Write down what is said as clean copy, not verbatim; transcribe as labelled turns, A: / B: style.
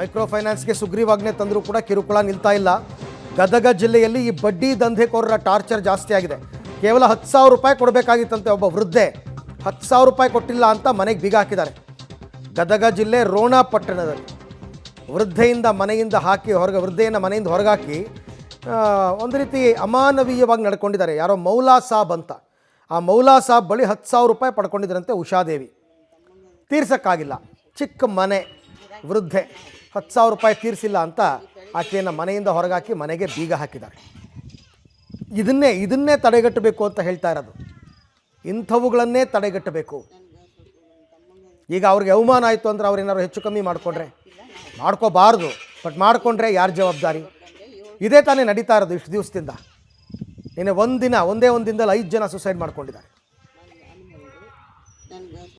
A: Micro ಫೈನಾನ್ಸ್ಗೆ ಸುಗ್ರೀವಾಜ್ಞೆ ತಂದರೂ ಕೂಡ ಕಿರುಕುಳ ನಿಲ್ತಾ ಇಲ್ಲ. ಗದಗ ಜಿಲ್ಲೆಯಲ್ಲಿ ಈ ಬಡ್ಡಿ ದಂಧೆಕೋರರ ಟಾರ್ಚರ್ ಜಾಸ್ತಿ ಆಗಿದೆ. ಕೇವಲ 10,000 ರೂಪಾಯಿ ಕೊಡಬೇಕಾಗಿತ್ತಂತೆ ಒಬ್ಬ ವೃದ್ಧೆ. 10,000 ರೂಪಾಯಿ ಕೊಟ್ಟಿಲ್ಲ ಅಂತ ಮನೆಗೆ ಬೀಗ ಹಾಕಿದ್ದಾರೆ. ಗದಗ ಜಿಲ್ಲೆ ರೋಣ ಪಟ್ಟಣದಲ್ಲಿ ವೃದ್ಧೆಯಿಂದ ಮನೆಯಿಂದ ಹಾಕಿ ವೃದ್ಧೆಯನ್ನು ಮನೆಯಿಂದ ಹೊರಗಾಕಿ ಒಂದು ರೀತಿ ಅಮಾನವೀಯವಾಗಿ ನಡ್ಕೊಂಡಿದ್ದಾರೆ. ಯಾರೋ ಮೌಲಾ ಸಾಬ್ ಅಂತ, ಆ ಮೌಲಾ ಸಾಬ್ ಬಳಿ 10,000 ರೂಪಾಯಿ ಪಡ್ಕೊಂಡಿದ್ದರಂತೆ ಉಷಾದೇವಿ. ತೀರ್ಸೋಕ್ಕಾಗಿಲ್ಲ, ಚಿಕ್ಕ ಮನೆ, ವೃದ್ಧೆ 10,000 ರೂಪಾಯಿ ತೀರಿಸಿಲ್ಲ ಅಂತ ಆಕೆಯನ್ನು ಮನೆಯಿಂದ ಹೊರಗಾಕಿ ಮನೆಗೆ ಬೀಗ ಹಾಕಿದ್ದಾರೆ. ಇದನ್ನೇ ತಡೆಗಟ್ಟಬೇಕು ಅಂತ ಹೇಳ್ತಾ ಇರೋದು. ಇಂಥವುಗಳನ್ನೇ ತಡೆಗಟ್ಟಬೇಕು. ಈಗ ಅವ್ರಿಗೆ ಅವಮಾನ ಆಯಿತು ಅಂದರೆ ಅವ್ರೇನಾದ್ರು ಹೆಚ್ಚು ಕಮ್ಮಿ ಮಾಡಿಕೊಂಡ್ರೆ, ಮಾಡ್ಕೋಬಾರ್ದು, ಬಟ್ ಮಾಡಿಕೊಂಡ್ರೆ ಯಾರು ಜವಾಬ್ದಾರಿ? ಇದೇ ತಾನೇ ನಡೀತಾ ಇರೋದು ಇಷ್ಟು ದಿವಸದಿಂದ. ಒಂದೇ ಒಂದು ದಿನದಲ್ಲಿ 5 ಜನ ಸುಸೈಡ್ ಮಾಡ್ಕೊಂಡಿದ್ದಾರೆ.